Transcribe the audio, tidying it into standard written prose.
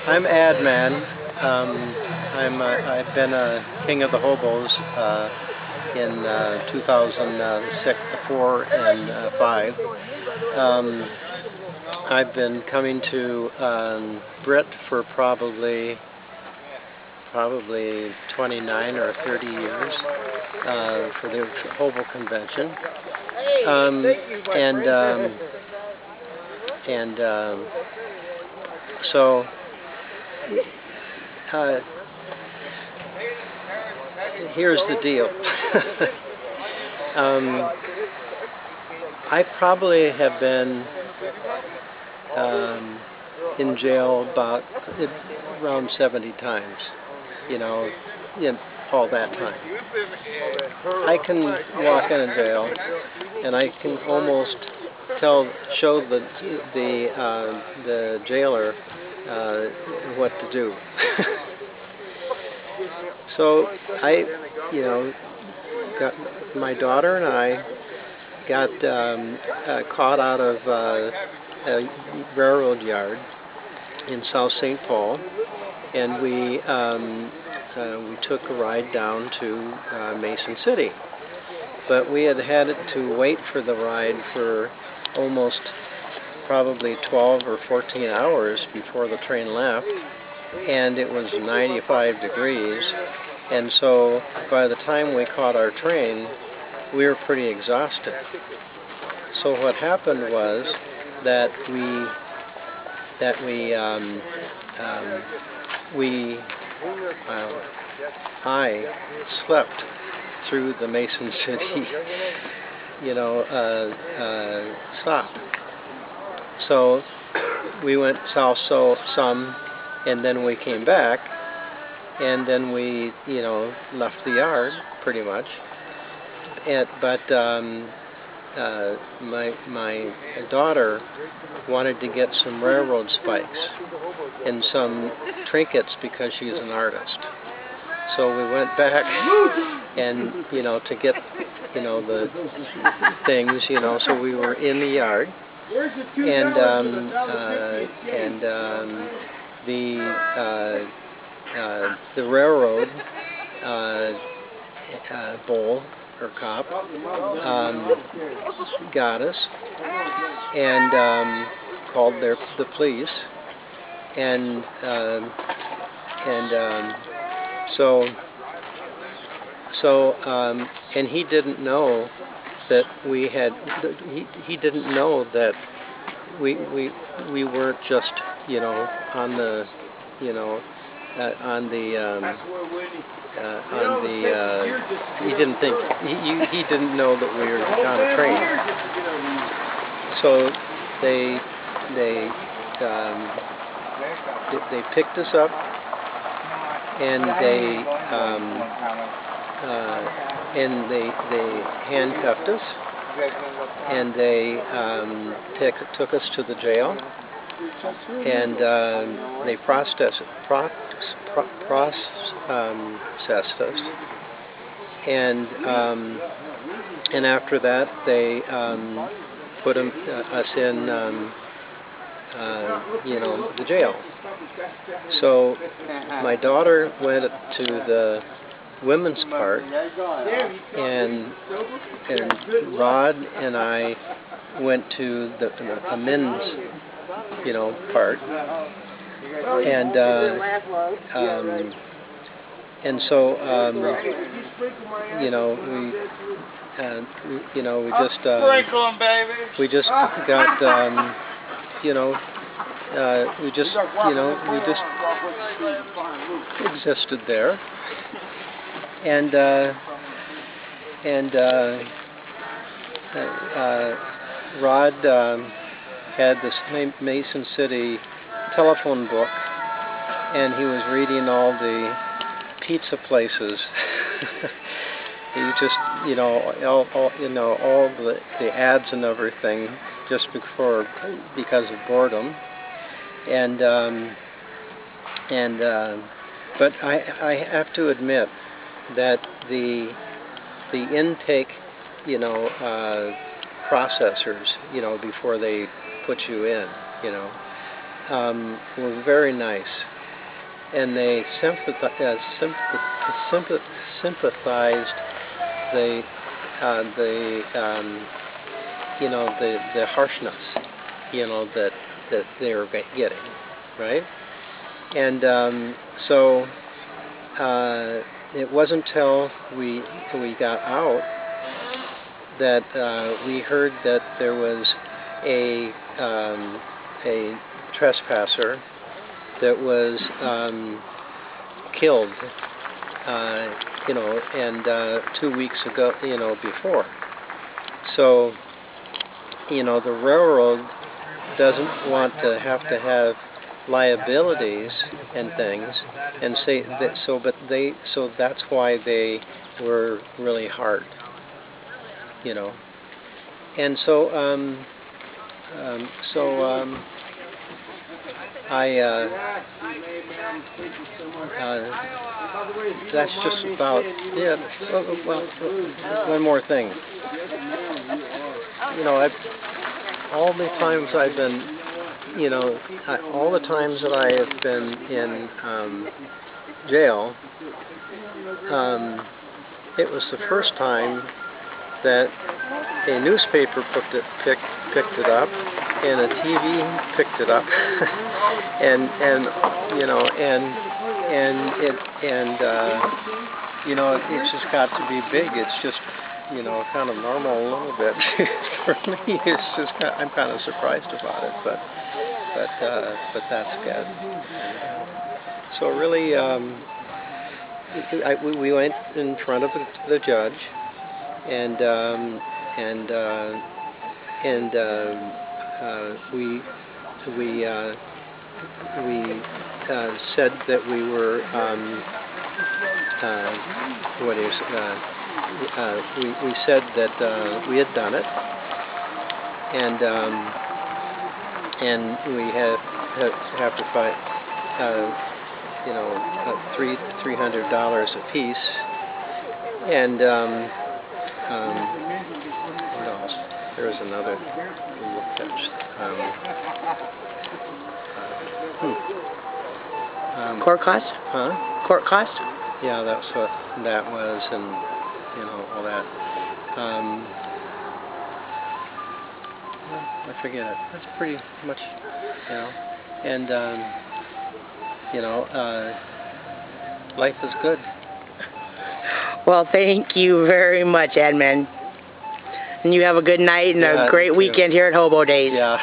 I'm Adman. I've been a king of the hobos in 2006, 4, and 5. I've been coming to BRITT for probably 29 or 30 years for the Hobo convention. So here's the deal. I probably have been in jail about around 70 times, in all that time. I can walk in a jail and I can almost show the jailer what to do. So my daughter and I got caught out of a railroad yard in South St. Paul, and we took a ride down to Mason City. But we had to wait for the ride for almost probably 12 or 14 hours before the train left, and it was 95 degrees, and so by the time we caught our train, we were pretty exhausted. So what happened was that I slept through the Mason City, stop. So we went south some, and then we came back, and then we, left the yard pretty much. But my daughter wanted to get some railroad spikes and some trinkets because she's an artist. So we went back and, to get, the things, so we were in the yard, and the railroad bull or cop got us and called the police, and and he didn't know that we had. He didn't know that we weren't just on the he didn't think he didn't know that we were on a train. So they picked us up, and they handcuffed us, and they took us to the jail, and they processed us, and after that they put us in the jail. So my daughter went to the women's part, and Rod and I went to the men's part, and so we just got we just existed there, and Rod had this Mason City telephone book, and he was reading all the pizza places. He just, all the ads and everything, just because of boredom, but I have to admit that the intake, processors, before they put you in, were very nice, and they sympathized the you know, the harshness, you know, that they were getting, right? And so it wasn't until we got out that we heard that there was a trespasser that was killed, you know, and 2 weeks ago, you know, before. So, you know, the railroad doesn't want to have liabilities and things, and say that, so that's why they were really hard, you know. And so that's just about it. Well, one more thing. You know, all the times I've been, you know, all the times that I have been in jail, it was the first time that a newspaper picked it up, and a TV picked it up, and you know, you know, it's just got to be big. It's just, you know, kind of normal a little bit for me. It's just I'm kind of surprised about it, but that's good. So really, we went in front of the judge, and we said that we were we said that we had done it, and we have to fight, you know, $300 a piece, and what else? There was another court cost? Huh? Court cost? Yeah, that's what that was, and you know, all that. I forget it. That's pretty much, you know, and you know, life is good. Well, thank you very much, Adman. And you have a good night and a great weekend here at Hobo Days. Yeah.